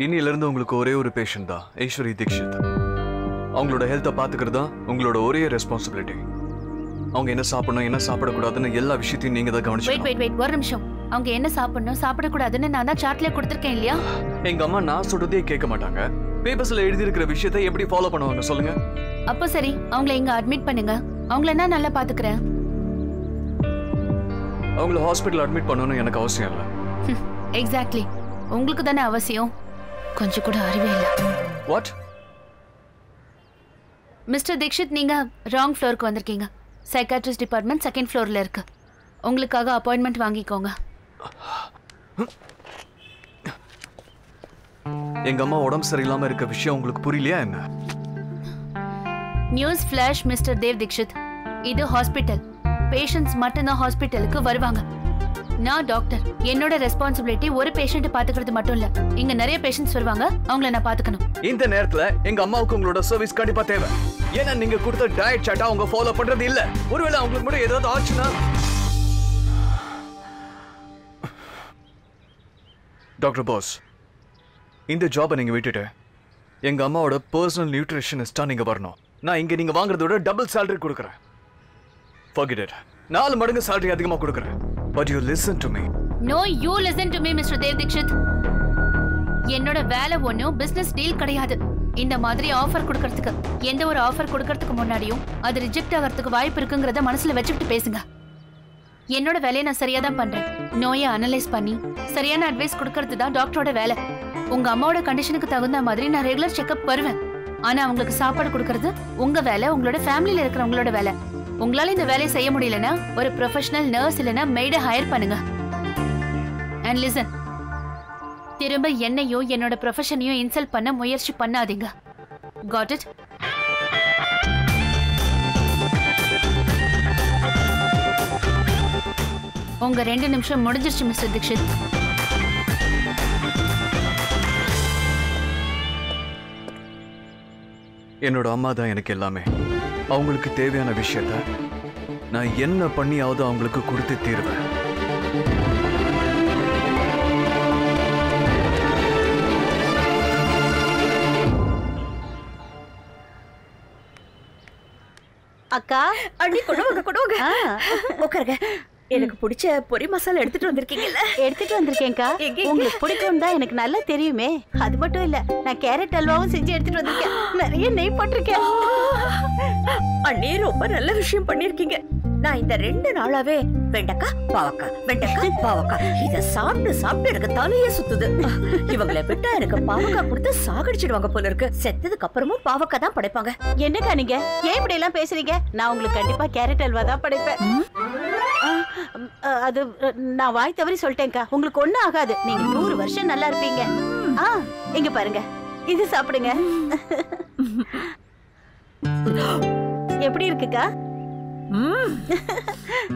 இன்னில இருந்து உங்களுக்கு ஒரே ஒரு பேஷண்ட் தான், ஐஸ்வரி தீக்ஷித். அவங்களோட ஹெல்த்தை பாத்துக்கிறதா உங்களோட ஒரே ரெஸ்பான்சிபிலிட்டி. அவங்க என்ன சாப்பிடணும் என்ன சாப்பிடக்கூடாதுன்னு எல்லா விஷயத்தையும் நீங்க தான் கவனிச்சு. வெயிட் ஒரு நிமிஷம். அவங்க என்ன சாப்பிடணும் சாப்பிடக்கூடாதுன்னு நான் தான் சார்ட்ல கொடுத்துருக்கேன் இல்லையா? எங்க அம்மா நான் சொல்றதே கேட்க மாட்டாங்க. பேப்பர்ஸ்ல எழுதி இருக்கிற விஷயத்தை எப்படி ஃபாலோ பண்ணுவாங்க சொல்லுங்க? அப்ப சரி, அவங்கள இங்க அட்மிட் பண்ணுங்க. அவங்கள நான் நல்லா பாத்துக்கிறேன். அவங்கள ஹாஸ்பிடல் அட்மிட் பண்ணனும் எனக்கு அவசியம் இல்ல. எக்ஸாக்ட்லி, உங்களுக்கு தானே அவசியம். கொஞ்சம் கூட அறிவே இல்ல. வாட்? மிஸ்டர் தீக்ஷித், நீங்க ராங் ஃப்ளோருக்கு வந்திருக்கீங்க. சைக்காட்ரிஸ்ட் டிபார்ட்மெண்ட் செகண்ட் ஃப்ளோர்ல இருக்கு. உங்களுக்காக அப்பாயின்மெண்ட் வாங்கிக்கோங்க. எங்க அம்மா உடம்பு சரியில்லாம இருக்க விஷயம் உங்களுக்கு புரியலையா என்ன? News flash mister Dev Dikshit, இது ஹாஸ்பிட்டல். பேஷண்ட்ஸ் மட்டும்தான் ஹாஸ்பிட்டலுக்கு வருவாங்க. நான் டாக்டர். என்னோட ரெஸ்பான்சிபிலிட்டி ஒரு பேஷண்ட் பாத்துக்கிறது மட்டும் இல்ல. இங்க நிறைய பேஷண்ட்ஸ் வருவாங்க, அவங்கள நான் பாத்துக்கணும். இந்த நேரத்துல எங்க அம்மாவுக்கு உங்களோட சர்வீஸ் கண்டிப்பா தேவை. ஏன்னா நீங்க கொடுத்த டயட் சார்ட்டை அவங்க ஃபாலோ பண்றது இல்ல. ஒருவேளை அவங்களுக்கு மட்டும் ஏதாவது ஆச்சுன்னா. டாக்டர் பாஸ், இந்த ஜாபை நீங்க விட்டுட்டு எங்க அம்மாவோட பர்சனல் நியூட்ரிஷனிஸ்டா நீங்க வரணும். நான் இங்க நீங்க வாங்குறதோட டபுள் salary கொடுக்கறேன். Forget it. 4 மடங்கு salary அதிகமா கொடுக்கறேன். But you listen to me. No, you listen to me, Mr. Dev Dikshit. என்னோட வேலை ஒண்ணும் பிசினஸ் டீல் கிடையாது. இந்த மாதிரி ஆஃபர் கொடுக்கறதுக்கு, எந்த ஒரு ஆஃபர் கொடுக்கறதுக்கு முன்னாடியும் அது ரிஜெக்ட் ஆகிறதுக்கு வாய்ப்பு இருக்குங்கிறத மனசுல வச்சுக்கிட்டு பேசுங்க. என்னோட வேலையை நான் சரியா தான் பண்றேன். நோயை அனலைஸ் பண்ணி சரியான அட்வைஸ் கொடுக்கறது தான் டாக்டரோட வேலை. உங்க அம்மாவோட கண்டிஷனுக்கு தகுந்த மாதிரி நான் ரெகுலர் செக்அப் வருவேன். ஆனா அவங்களுக்கு சாப்பாடு கொடுக்கறது உங்க வேலை, உங்களோட ஃபேமிலியில இருக்கிறவங்களோட வேலை. உங்களால இந்த வேலையை செய்ய முடியலன்னா ஒரு ப்ரொஃபஷனல் நர்ஸ் இல்லைன்னா மெய்டை ஹையர் பண்ணுங்க. அண்ட் லிசன், திரும்ப என்னையோ என்னோட ப்ரொஃபஷனையோ இன்சல்ட் பண்ண முயற்சி பண்ணாதீங்க. Got it? உங்க 2 நிமிஷம் முடிஞ்சிருச்சு மிஸ்டர் தீக்ஷித். என்னோட அம்மா தான் எனக்கு எல்லாமே. அவங்களுக்கு தேவையான விஷயத்த நான் என்ன பண்ணியாவது அவங்களுக்கு கொடுத்து தீர்வேன். அக்கா, அடி கொடுங்க. உட்காருங்க. எனக்கு பிடிச்ச பொரி மசாலா எடுத்துட்டு வந்திருக்கீங்கல்ல? எடுத்துட்டு வந்திருக்கேன்க்கா. உங்களுக்கு பிடிக்கும் தான் எனக்கு நல்லா தெரியுமே. அது மட்டும் இல்ல, நான் கேரட் அல்வாவும் செஞ்சு எடுத்துட்டு வந்திருக்கேன். நிறைய நெய் போட்டிருக்கேன். அண்ணே, ரொம்ப நல்ல விஷயம் பண்ணிருக்கீங்க. நான் இந்த 2 நாளாவே வெண்டைக்காய் பாவக்காய் இத சாப்பிட்டு எனக்கு தலையே சுத்துது. இவங்களை விட்டா எனக்கு பாவக்காய் கொடுத்து சாகடிச்சிடுவாங்க போல இருக்கு. செத்ததுக்கு அப்புறமும் பாவக்காய் தான் படைப்பாங்க. என்னக்கா நீங்க ஏன் இப்படி எல்லாம் பேசுறீங்க? நான் உங்களுக்கு கண்டிப்பா கேரட் அல்வா தான் படைப்பேன். அது நான் வாய் தவறி சொல்லிட்டேன்க்கா. உங்களுக்கு ஒண்ணும் ஆகாது. நீங்க 100 வருஷம் நல்லா இருப்பீங்க. இங்க பாருங்க, இது சாப்பிடுங்க. எப்படி இருக்குக்கா?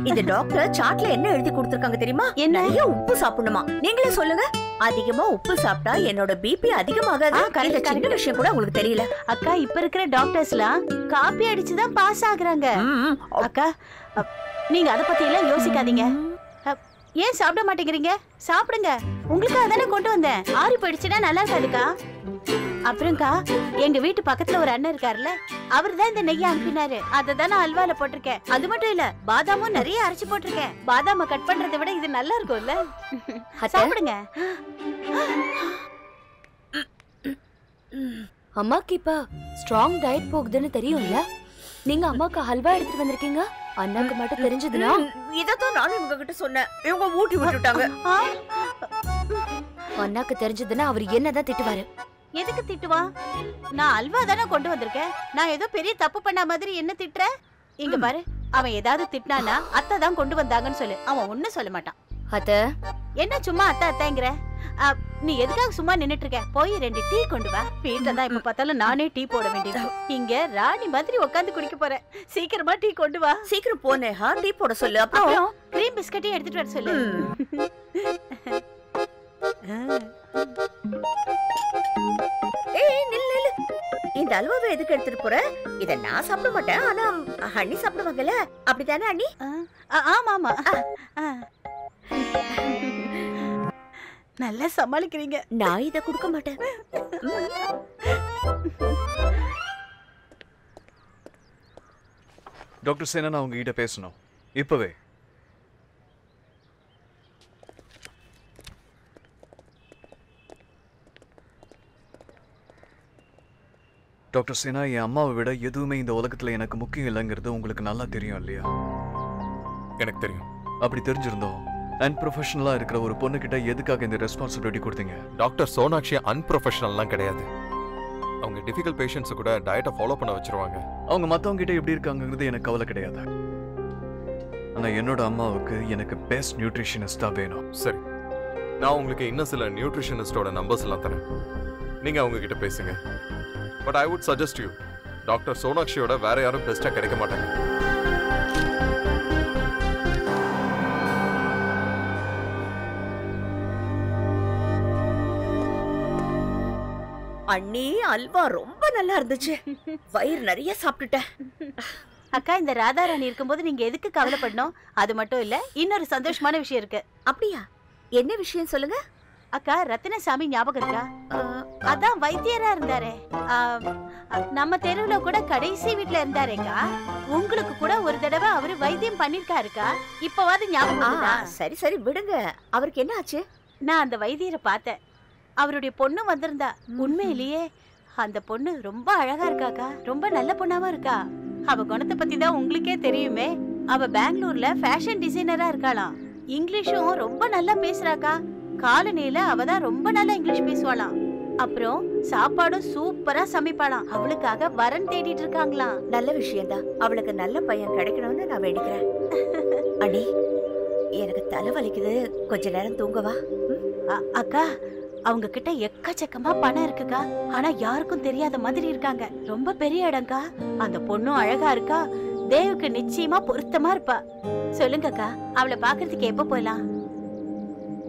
இந்த டாக்டர் சாட்ல என்ன எழுதி கொடுத்திருக்காங்க தெரியுமா? நிறைய உப்பு சாப்பிடணுமா. நீங்களே சொல்லுங்க. அதிகமா உப்பு சாப்பிட்டா என்னோட பிபி அதிகமாகாது. சின்ன விஷயம் கூட உங்களுக்கு தெரியல. அக்கா, இப்ப இருக்கிற டாக்டர்ஸ்லாம் காப்பி அடிச்சுதான் பாஸ் ஆகுறாங்க. அக்கா, நீங்க அத பத்தி எல்லாம் யோசிக்காதீங்க. ஏன் சாப்பிட மாட்டேங்கிறீங்க? சாப்பிடுங்க. உங்களுக்காக தானே கொண்டு வந்தேன். ஆறி போயிடுச்சுன்னா நல்லா இருக்காதுக்கா. அப்புறம்க்கா, எங்க வீட்டு பக்கத்துல ஒரு அண்ணன் இருக்காருல்ல, அவர் தான் இந்த நெய்யை அனுப்பினாரு. அதை தான் நான் அல்வால போட்டிருக்கேன். அது மட்டும் இல்ல, பாதாமும் நிறைய அரைச்சு போட்டிருக்கேன். பாதாம கட் பண்றதை விட இது நல்லா இருக்கும்ல. சாப்பிடுங்க. அம்மாக்கு இப்ப ஸ்ட்ராங் டயட் போகுதுன்னு தெரியும்ல. நீங்க அம்மாக்கு ஹல்வா எடுத்துட்டு வந்திருக்கீங்க. அண்ணாக்கு மட்டும் தெரிஞ்சதுன்னா இதத்தான் நானும் இவங்க கிட்ட சொன்னேன். இவங்க ஊட்டி விட்டுட்டாங்க. அண்ணாக்கு தெரிஞ்சதுன்னா அவர் என்னதான் திட்டுவாரு. எதுக்கு திட்டுவா? நான் அல்வா தானே கொண்டு வந்திருக்கேன். நான் ஏதோ பெரிய தப்பு பண்ண மாதிரி என்ன திட்டுற? இங்க பாரு, அவன் ஏதாவது திட்டினானா அத்தை தான் கொண்டு வந்தாங்கன்னு சொல்லு. அவன் ஒண்ணும் சொல்ல மாட்டான். அத்தை என்ன சும்மா அத்தைங்கிற? நீ எதுக்காக சும்மா நின்னுட்டு இருக்க? போய் 2 டீ கொண்டு வா. வீட்டுல தான் இப்ப பார்த்தாலும் நானே டீ போட வேண்டியது. இங்க ராணி மாதிரி உட்காந்து குடிக்க போறேன். சீக்கிரமா டீ கொண்டு வா. சீக்கிரம் போனே. டீ போட சொல்லு. அப்புறம் கிரீம் பிஸ்கட்டையும் எடுத்துட்டு வர சொல்லு. ஏய், நில்லு. இந்த அல்வாவை எதுக்கு எடுத்துட்டு போற? இத நான் சாப்பிட மாட்டேன். ஆனா அண்ணி சாப்பிடுவாங்கல்ல, அப்படித்தானே அண்ணி? ஆமா. நல்லா சமாளிக்கிறீங்க. நான் இத கொடுக்க மாட்டேன். டாக்டர் சேனா, நான் உங்ககிட்ட பேசணும் இப்பவே. டாக்டர் சேனா, என் அம்மாவை விட எதுவுமே இந்த உலகத்துல எனக்கு முக்கியம் இல்லைங்கிறது உங்களுக்கு நல்லா தெரியும் இல்லையா? எனக்கு தெரியும். அப்படி தெரிஞ்சிருந்தோம் அன்ப்ரொஃபஷனலா இருக்கிற ஒரு பொண்ணுகிட்ட எதுக்காக இந்த ரெஸ்பான்சிபிலிட்டி கொடுத்தீங்க? டாக்டர் சோனாக்ஷி அன்ப்ரொஃபஷனல்லாம் கிடையாது. அவங்க டிஃபிகல்ட் பேஷண்ட்ஸ் கூட டயட்டை ஃபாலோ பண்ண வச்சிருவாங்க. அவங்க மத்தவங்க கிட்ட எப்படி இருக்காங்கிறது எனக்கு கவலை கிடையாது. ஆனா என்னோட அம்மாவுக்கு எனக்கு பெஸ்ட் நியூட்ரிஷனிஸ்டா வேணும். சரி, நான் உங்களுக்கு இன்னும் சில நியூட்ரிஷனிஸ்டோட நம்பர்ஸ் எல்லாம் தரேன். நீங்க அவங்க கிட்ட பேசுங்க. But I would suggest you, doctor சோனாக்ஷியோட வேற யாரும் பெஸ்டா கிடைக்க மாட்டாங்க. அண்ணி, அல்வா ரொம்ப நல்லா இருந்துச்சு. வயிறு நிறைய சாப்பிட்டுட்டேன். அக்கா, இந்த ராதாராணி இருக்கும்போது நீங்க எதுக்கு கவலைப்படணும்? அது மட்டும் இல்ல, இன்னொரு சந்தோஷமான விஷயம் இருக்கு. அப்படியா? என்ன விஷயம் சொல்லுங்க. அக்கா, ரத்தினசாமி ஞாபகம் இருக்கா? அதான் வைத்தியரா இருந்தாரே, நம்ம தெருவுல கூட கடைசி வீட்டுல இருந்தாரேக்கா. உங்களுக்கு கூட ஒரு தடவை அவரு வைத்தியம் பண்ணிருக்காருக்கா. இப்பவாது ஞாபகம்? சரி சரி விடுங்க. அவருக்கு என்ன ஆச்சு? நான் அந்த வைத்தியரை பார்த்தேன். அவருடைய பொண்ணு வந்திருந்தா. உண்மையிலேயே அந்த பொண்ணு ரொம்ப அழகா இருக்காக்கா. ரொம்ப நல்ல பொண்ணாவும் இருக்கா. அவ குணத்தை பத்தி தான் உங்களுக்கே தெரியுமே. அவ பெங்களூர்ல ஃபேஷன் டிசைனரா இருக்காளாம். இங்கிலீஷும் ரொம்ப நல்லா பேசுறாக்கா. காலனியில அவ தான் ரொம்ப நல்லா இங்கிலீஷ் பேசுவாளாம். அப்புறம் சாப்பாடும் சூப்பரா சமைப்பாளாம். அவளுக்காக வரன் தேடிட்டு இருக்காங்களாம். நல்ல விஷயம்தான். அவளுக்கு நல்ல பையன் கிடைக்கணும்னு நான் வேண்டிக்கிறேன். அண்ணி, எனக்கு தலை வலிக்குது. கொஞ்ச நேரம் தூங்கவா? அக்கா, அவங்க கிட்ட எக்கச்சக்கமா பணம் இருக்குக்கா. ஆனா யாருக்கும் தெரியாத மாதிரி இருக்காங்க. ரொம்ப பெரிய இடம்க்கா. அந்த பொண்ணும் அழகா இருக்கா. தேவுக்கு நிச்சயமா பொருத்தமா இருப்பா. சொல்லுங்கக்கா, அவளை பாக்குறதுக்கு எப்ப போயலாம்?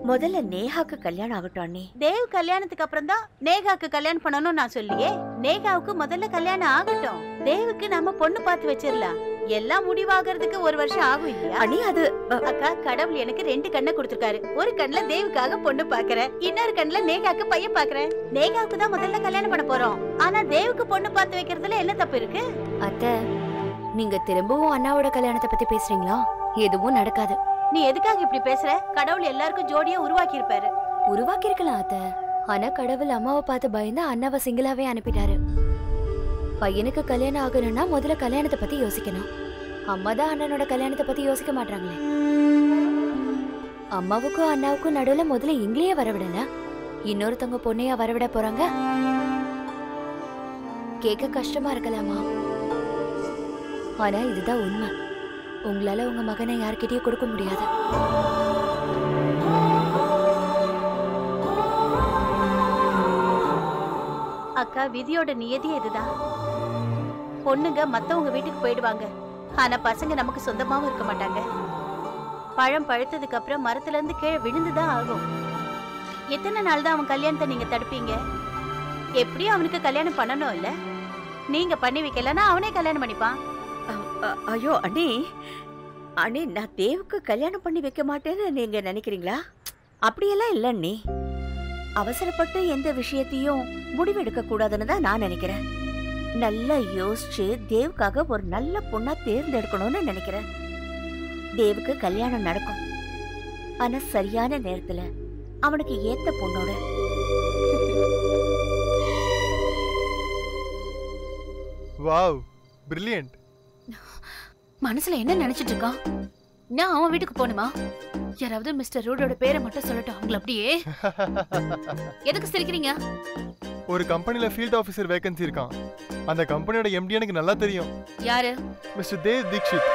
முதல்ல நேஹாக்கு கல்யாணம் ஆகட்டும் அண்ணி. தேவ் கல்யாணத்துக்கு அப்புறம் தான் நேகாக்கு கல்யாணம் பண்ணணும் நான் சொல்லியே. நேகாவுக்கு முதல்ல கல்யாணம் ஆகட்டும். தேவுக்கு நம்ம பொண்ணு பார்த்து வச்சிடலாம். எல்லாம் முடிவாகிறதுக்கு ஒரு வருஷம் ஆகும் இல்லையா? அண்ணி, அது அக்கா, கடவுள் எனக்கு 2 கண்ணை கொடுத்திருக்காரு. ஒரு கண்ணுல தேவுக்காக பொண்ணு பாக்குறேன், இன்னொரு கண்ணுல நேகாக்கு பையன் பாக்குறேன். நேகாவுக்கு தான் முதல்ல கல்யாணம் பண்ண போறோம். ஆனா தேவுக்கு பொண்ணு பார்த்து வைக்கிறதுல என்ன தப்பு இருக்கு? அத்தை, நீங்க திரும்பவும் அண்ணாவோட கல்யாணத்தை பத்தி பேசுறீங்களா? எதுவும் நடக்காது. நீ எதுக்காக இப்படி பேசுற? கடவுள் எல்லாருக்கும் ஜோடியா உருவாக்கி இருப்பாரு. உருவாக்கி இருக்கலாம் அத்தை. ஆனா கடவுள் அம்மாவை பார்த்து பயந்து அண்ணாவை சிங்கிளாவே அனுப்பிட்டாரு. பையனுக்கு கல்யாணம் ஆகணும்னா முதல்ல கல்யாணத்தை பத்தி யோசிக்கணும். அம்மா தான் அண்ணனோட கல்யாணத்தை பத்தி யோசிக்க மாட்டாங்களே. அம்மாவுக்கும் அண்ணாவுக்கும் நடுவுல முதல்ல இங்களையே வரவிடல, இன்னொருத்தவங்க பொண்ணையா வரவிட போறாங்க. கேட்க கஷ்டமா இருக்கலாமா? ஆனா இதுதான் உண்மை. உங்களால உங்க மகனை யார்கிட்டயும் கொடுக்க முடியாது. அக்கா, விதியோட நியதி இதுதான். பொண்ணுங்க மத்தவங்க வீட்டுக்கு போயிடுவாங்க. ஆனா பசங்க நமக்கு சொந்தமாவும் இருக்க மாட்டாங்க. பழம் பழுத்ததுக்கு அப்புறம் மரத்துல இருந்து கீழே விழுந்துதான் ஆகும். எத்தனை நாள் தான் அவன் கல்யாணத்தை நீங்க தடுப்பீங்க? எப்படியும் அவனுக்கு கல்யாணம் பண்ணணும் இல்ல? நீங்க பண்ணி வைக்கலன்னா அவனே கல்யாணம் பண்ணிப்பான். ஐயோ அண்ணி, அண்ணி, நான் தேவுக்கு கல்யாணம் பண்ணி வைக்க மாட்டேன்னு நீங்க நினைக்கிறீங்களா? அப்படியெல்லாம் இல்ல அண்ணி. அவசரப்பட்டு எந்த விஷயத்தையும் முடிவெடுக்க கூடாதுன்னு தான் நான் நினைக்கிறேன். நல்லா யோசிச்சு தேவுக்காக ஒரு நல்ல பொண்ணா தேர்ந்தெடுக்கணும்னு நினைக்கிறேன். தேவுக்கு கல்யாணம் நடக்கும். ஆனா சரியான நேரத்துல அவனுக்கு ஏத்த பொண்ணோட. Wow, brilliant. மனசுல என்ன நினைச்சிட்டு இருக்கான்? நான் அவன் வீட்டுக்கு போகணுமா? யாராவது மிஸ்டர் ரூடோட பேரை மட்டும் சொல்லட்டும். அவங்கள அப்படியே. எதுக்கு சிரிக்கிறீங்க? ஒரு கம்பெனில ஃபீல்ட் ஆபீசர் வேகன்சி இருக்கான். அந்த கம்பெனியோட எம்டி எனக்கு நல்லா தெரியும். யாரு? மிஸ்டர் தேவ் தீக்ஷித்.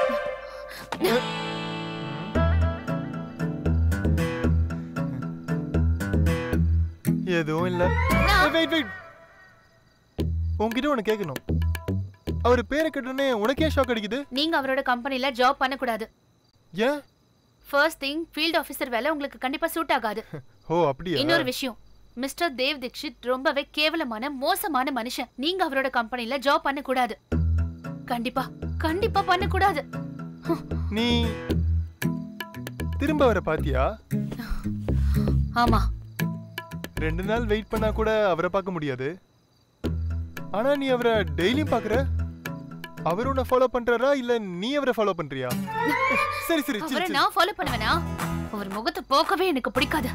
எதுவும் இல்ல. வெயிட் வெயிட், உன்கிட்ட ஒன்னு கேட்கணும். அவர் பேரை கேட்டோன்னே உனக்கே ஷாக் அடிக்குது? நீங்க அவரோட கம்பெனில ஜாப் பண்ண கூடாது. ஏன்? ஃபர்ஸ்ட் திங், ஃபீல்ட் ஆபீசர் வேலை உங்களுக்கு கண்டிப்பா சூட் ஆகாது. ஓ அப்படியா? இன்னொரு விஷயம், மிஸ்டர் தேவ் தீக்ஷித் ரொம்பவே கேவலமான மோசமான மனுஷன். நீங்க அவரோட கம்பெனில ஜாப் பண்ண கூடாது. கண்டிப்பா கண்டிப்பா பண்ண கூடாது. நீ திரும்ப வர பாத்தியா? ஆமா, 2 நாள் வெயிட் பண்ணா கூட அவரை பார்க்க முடியாது. ஆனா நீ அவரை டெய்லியும் பார்க்கற. அவர் உன்னை ஃபாலோ பண்றாரா இல்ல நீ அவரை ஃபாலோ பண்றியா? சரி சரி அவரை நான் ஃபாலோ பண்ணுவேனா? அவர் முகத்தை போக்கவே எனக்கு பிடிக்காது.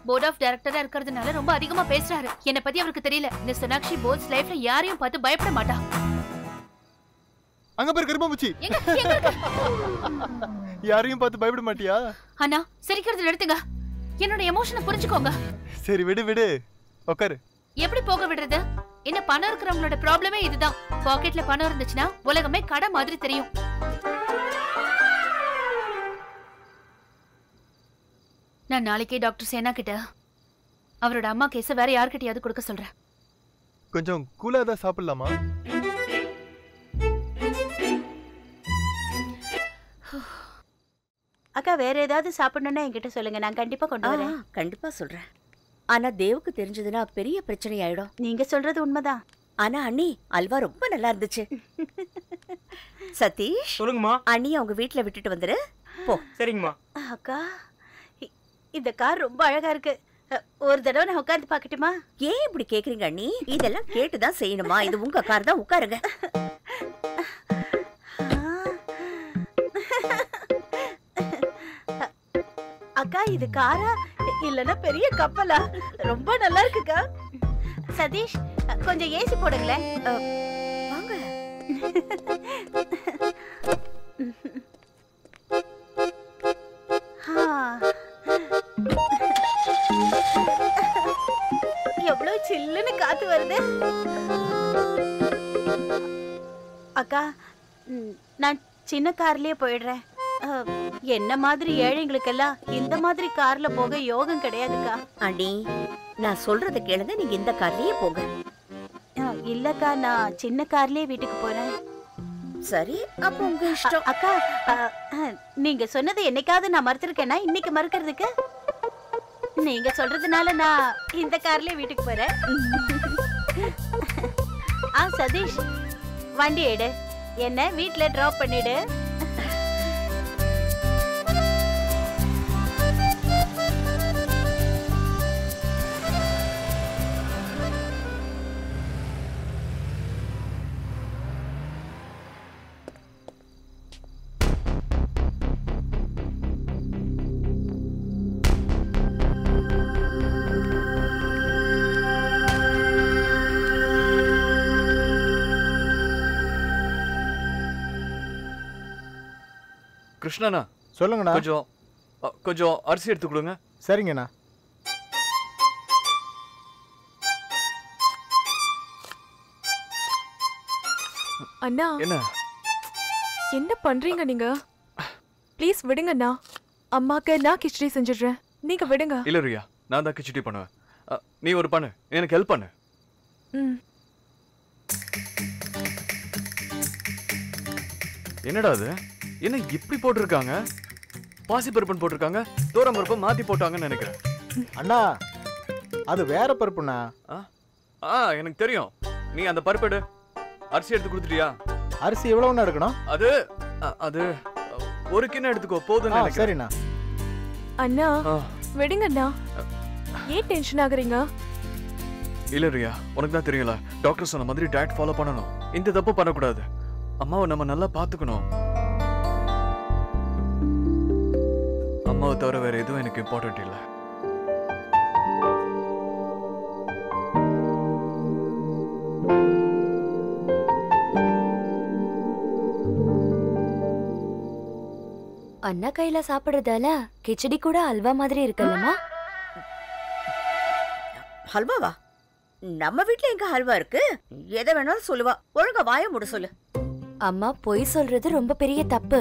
போர்ட் ஆஃப் டைரக்டரா இருக்கிறதுனால ரொம்ப அதிகமா பேசுறாரு. என்ன பத்தி அவருக்கு தெரியல. இந்த சோனாக்ஷி போர்ட்ஸ் லைஃப்ல யாரையும் பார்த்து பயப்பட மாட்டா. அங்க பாரு கருமாமுச்சி. யாரையும் பார்த்து பயப்பட மாட்டியா? அண்ணா சிரிக்கிறது நிறுத்துங்க. என்னோட எமோஷனை புரிஞ்சுக்கோங்க. சரி விடு விடு, உட்காரு. எப்படி போக விடுறது? என்ன பணம் இருக்கிறவங்களோட ப்ராப்ளமே இதுதான். பாக்கெட்ல பணம் இருந்துச்சுன்னா உலகமே கடை மாதிரி தெரியும். நான் நாளைக்கே டாக்டர் சேனா கிட்ட அவரோட அம்மா கேஸ வேற யார்கிட்டயாவது கொடுக்க சொல்றேன். கொஞ்சம் கூலா தான் சாப்பிடலாமா? அக்கா வேற ஏதாவது சாப்பிடணும்னா என்கிட்ட சொல்லுங்க, நான் கண்டிப்பா கொண்டு வரேன். கண்டிப்பா சொல்றேன். ஆனா தேவுக்கு தெரிஞ்சதுன்னா பெரிய பிரச்சனை ஆயிடும். நீங்க சொல்றது உண்மைதான். ஆனா அண்ணி அல்வா ரொம்ப நல்லா இருந்துச்சு. சதீஷ் சொல்லுங்கம்மா. அண்ணி அவங்க வீட்ல விட்டுட்டு வந்துரு போ. சரிங்கம்மா. அக்கா இந்த கார் ரொம்ப அழகா இருக்கு. ஒரு தடவை நான் உட்கார்ந்து பார்க்கட்டுமா? ஏன் இப்படி கேக்குறீங்க அண்ணி? இதெல்லாம் கேட்டுதான் செய்யணுமா? இது உங்க கார் தான், உட்காருங்க. அக்கா இது காரா இல்லனா பெரிய கப்பலா? ரொம்ப நல்லா இருக்குக்கா. சதீஷ் கொஞ்சம் ஏசி போடுங்களேன். வாங்க. எவ்வளவு சில்லுன்னு காத்து வருது. அக்கா நான் சின்ன கார்லயே போயிடுறேன். என்ன மாதிரி ஏழைங்களுக்கெல்லாம் இந்த மாதிரி கார்ல போக யோகம் கிடையாதுக்கா. அண்ணி நான் சொல்றத கேளுங்க, நீங்க இந்த கார்லயே போங்க. இல்லக்கா நான் சின்ன கார்லயே வீட்டுக்கு போறேன். சரி அப்ப உங்க இஷ்டம். அக்கா நீங்க சொன்னது என்னைக்காவது நான் மறுத்திருக்கேன்னா இன்னைக்கு மறுக்கிறதுக்கு? நீங்க சொல்றதுனால நான் இந்த கார்லயே வீட்டுக்கு போறேன். சதீஷ் வண்டி எடு, என்ன வீட்ல டிராப் பண்ணிடு. கிருஷ்ணனா சொல்லுங்கண்ணா. கொஞ்சம் அரிசி எடுத்து கொடுங்க. சரிங்கண்ணா. அண்ணா என்ன என்ன பண்றீங்க நீங்க? ப்ளீஸ் விடுங்கண்ணா. அம்மாக்கு நான் கிச்சடி செஞ்சிடுறேன், நீங்க விடுங்க. இல்ல ரியா, நான் தான் கிச்சடி பண்ணுவேன். நீ ஒரு பண்ணு, எனக்கு ஹெல்ப் பண்ணு. என்னடா அது? என்ன இப்படி போட்டிருக்காங்க? பாசி பருப்புன்னு போட்டிருக்காங்க, தோரம் பருப்பு மாத்தி போட்டாங்கன்னு நினைக்கிறேன். அண்ணா அது வேற பருப்புண்ணா. எனக்கு தெரியும். நீ அந்த பருப்பு எடு. அரிசி எடுத்து கொடுத்துட்டியா? அரிசி எவ்வளவுண்ணா எடுக்கணும்? அது அது ஒரு கிண்ணம் எடுத்துக்கோ போதும்னு நினைக்கிறேன். சரிண்ணா. அண்ணா விடுங்கண்ணா, ஏன் டென்ஷன் ஆகுறீங்க? இல்ல ரியா, உனக்கு தான் தெரியல, டாக்டர் சொன்ன மாதிரி டயட் ஃபாலோ பண்ணணும். இந்த தப்பு பண்ணக்கூடாது. அம்மாவை நம்ம நல்லா பாத்துக்கணும். அம்மாவை தவிர வேற எதுவும் எனக்கு இம்பார்ட்டன்ட் இல்லை. அண்ணா கையில சாப்பிடுறதால கிச்சடி கூட அல்வா மாதிரி இருக்குல்லம்மா? ஹல்வாவா? நம்ம வீட்ல எங்க ஹல்வா இருக்கு? எதை வேணாலும் சொல்லுவா. ஒழுங்கா வாய மூட சொல்லு. அம்மா பொய் சொல்றது ரொம்ப பெரிய தப்பு,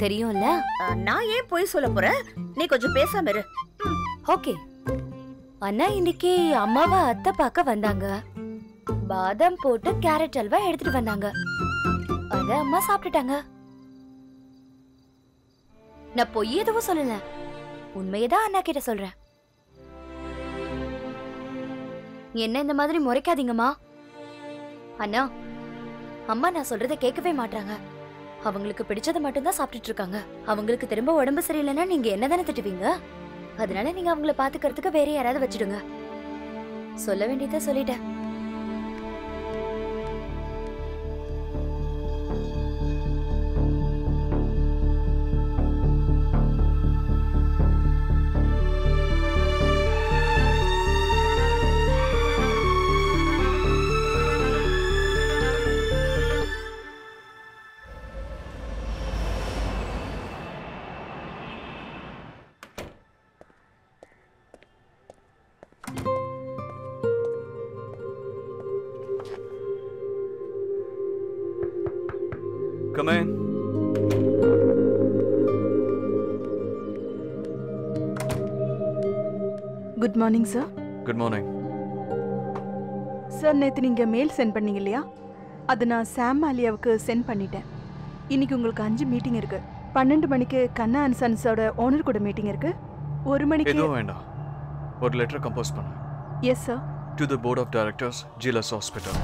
தெரியும்ல? நான் ஏன் பொய் சொல்ல போறேன்? நீ கொஞ்சம் பேசாம இரு. ஓகே. அண்ணா இன்னைக்கு அம்மாவை அத்தை பார்க்க வந்தாங்க. பாதாம் போட்டு கேரட் அல்வா எடுத்துட்டு வந்தாங்க. அத அம்மா சாப்பிட்டுட்டாங்க. நான் பொய் எதுவும் சொல்லல, உண்மையதான் அண்ணா கிட்ட சொல்றேன். என்ன இந்த மாதிரி முறைக்காதீங்கம்மா. அண்ணா, அம்மா நான் சொல்றதை கேட்கவே மாட்டாங்க. அவங்களுக்கு பிடிச்சதை மட்டும்தான் சாப்பிட்டுட்டு இருக்காங்க. அவங்களுக்கு திரும்ப உடம்பு சரியில்லைன்னா நீங்க என்னதானே திட்டுவீங்க? அதனால நீங்க அவங்கள பாத்துக்கிறதுக்கு வேற யாராவது வச்சிடுங்க. சொல்ல வேண்டியதை சொல்லிட்டேன். Come in. Good morning sir. Good morning. Sir நேற்று நீங்கள் மெயில் சென்ட் பண்ணீங்க இல்லையா, அது நான் சாம் ஆலியாவுக்கு சென்ட் பண்ணிட்டேன். இன்னைக்கு உங்களுக்கு 5 மீட்டிங் இருக்கு. 12 மணிக்கு கண்ணா அண்ட் சன்ஸோட ஓனர் கூட மீட்டிங் இருக்கு. 1 மணிக்கு எதுவும் வேண்டாம், ஒரு லெட்டர் கம்போஸ் பண்ணு. Yes sir. To the board of directors, Gilas Hospital.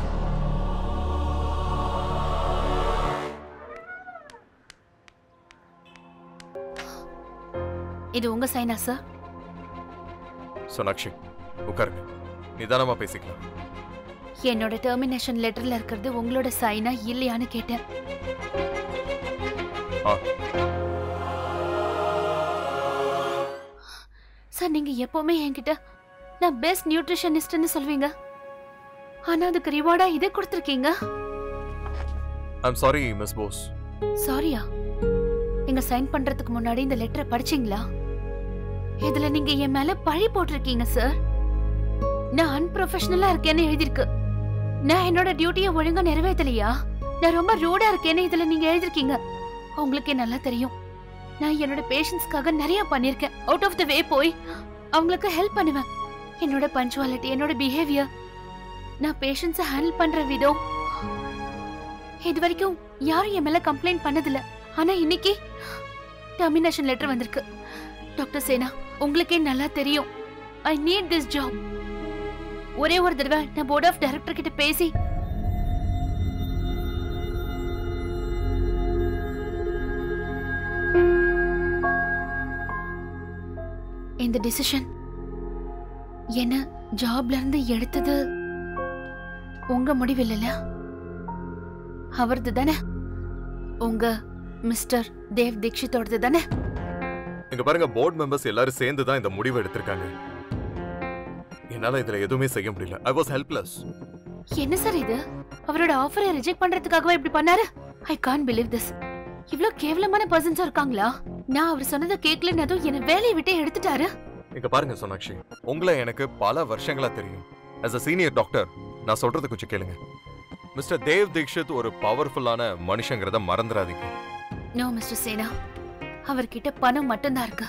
இது உங்க சைனா சார்? சோனாக்ஷி உட்காருங்க, நிதானமா பேசிக்கலாம். என்னோட டெர்மினேஷன் லெட்டர்ல இருக்கிறது உங்களோட சைனா இல்லையான்னு கேட்டேன். சார், நீங்க எப்பவுமே என்கிட்ட நான் பெஸ்ட் நியூட்ரிஷனிஸ்ட்னு சொல்வீங்க, ஆனா அதுக்கு ரிவார்டா இதை கொடுத்துருக்கீங்க. I'm sorry miss Bose. சாரியா? நீங்க சைன் பண்றதுக்கு முன்னாடி இந்த லெட்டரை படிச்சீங்களா? இதுல நீங்க என் மேல பழி போட்டிருக்கீங்க சார். நான் அன்ப்ரொஃபஷனலா இருக்கேன்னு எழுதிருக்கு. நான் என்னோட டியூட்டியை ஒழுங்கா நிறைவேற்றலையா? நான் ரொம்ப ரூடா இருக்கேன்னு இதுல நீங்க எழுதிருக்கீங்க. உங்களுக்கே நல்லா தெரியும், நான் என்னோட பேஷண்ட்ஸ்க்காக நிறைய பண்ணிருக்கேன். அவுட் ஆஃப் த வே போய் அவங்களுக்கு ஹெல்ப் பண்ணுவேன். என்னோட பஞ்சுவாலிட்டி, என்னோட பிஹேவியர், நான் பேஷண்ட்ஸை ஹேண்டில் பண்ற விதம், இது வரைக்கும் யாரும் என் மேல கம்ப்ளைண்ட் பண்ணதில்ல. ஆனா இன்னைக்கு டெர்மினேஷன் லெட்டர் வந்திருக்கு. டாக்டர் சேனா, உங்களுக்கே நல்லா தெரியும், ஐ நீட் திஸ் ஜாப். ஒரே ஒரு தடவை நான் போர்ட் ஆஃப் டைரக்டர் கிட்ட பேசி இந்த டிசிஷன் என்ன ஜாப்ல இருந்து எடுத்தது உங்க முடிவு இல்லைல்ல, அவரது தானே, உங்க மிஸ்டர் தேவ் தீக்ஷித்தோடது தானே. இங்க பாருங்க, போர்ட் மெம்பர்ஸ் எல்லாரும் சேர்ந்து தான் இந்த முடிவை எடுத்திருக்காங்க. என்னால இதுல எதுவுமே செய்ய முடியல. I was helpless. என்ன சார் இது? அவரோட ஆஃபரை ரிஜெக்ட் பண்றதுக்காகவா இப்படி பண்ணாரு? I can't believe this. இவ்ளோ கேவலமான பர்சன்ஸ் இருக்காங்களா? நான் அவர் சொன்னதை கேட்கலன்னதும் என்ன வேலையை விட்டு எடுத்துட்டாரு. இங்க பாருங்க சோனாக்ஷி, உங்களை எனக்கு பல வருஷங்களா தெரியும். as a சீனியர் டாக்டர் நான் சொல்றது கொஞ்சம் கேளுங்க. மிஸ்டர் தேவ் தீக்ஷித் ஒரு பவர்ஃபுல்லான மனுஷங்கிறத மறந்துடாதீங்க. நோ மிஸ்டர் சேனா, அவர்கிட்ட பணம் மட்டும்தான் இருக்கு.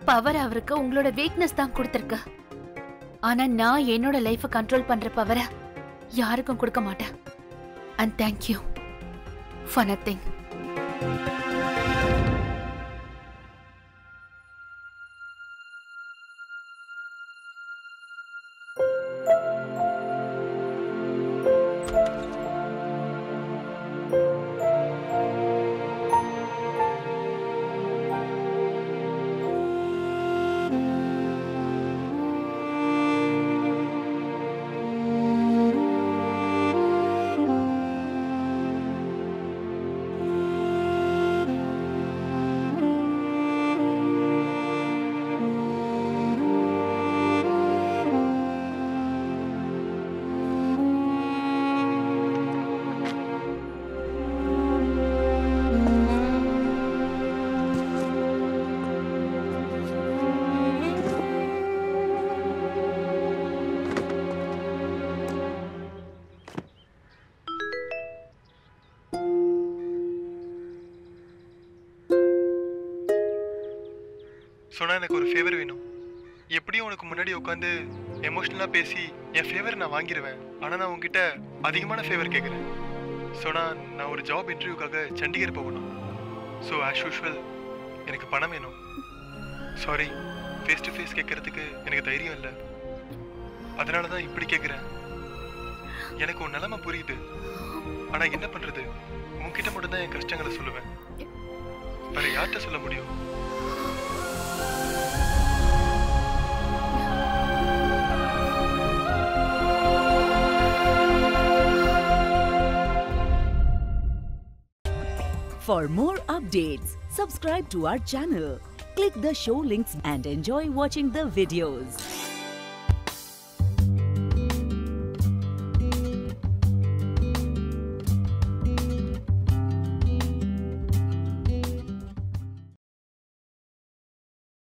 பவர் அவருக்கு உங்களோட வீக்னஸ் தான் கொடுத்திருக்கு. ஆனா நான் என்னோட லைஃபை கண்ட்ரோல் பண்ற பவரை யாருக்கும் கொடுக்க மாட்டேன். And thank you for nothing. சொன்னா எனக்கு ஒரு ஃபேவர் வேணும். எப்படியும் உனக்கு முன்னாடி உட்காந்து எமோஷ்னலாக பேசி என் ஃபேவர் நான் வாங்கிடுவேன். ஆனால் நான் உங்ககிட்ட அதிகமான ஃபேவர் கேட்குறேன். சொன்னா நான் ஒரு ஜாப் இன்டர்வியூக்காக சண்டிகர் போகணும். ஸோ ஆஸ் யூஷுவல் எனக்கு பணம் வேணும். சாரி, ஃபேஸ் டு ஃபேஸ் கேட்கறதுக்கு எனக்கு தைரியம் இல்லை. அதனால தான் இப்படி கேட்குறேன். எனக்கு உன் நிலைமை புரியுது, ஆனால் என்ன பண்ணுறது, உன்கிட்ட மட்டும்தான் என் கஷ்டங்களை சொல்லுவேன். வேற யார்கிட்ட சொல்ல முடியும்? For more updates, subscribe to our channel, click the show links and enjoy watching the videos.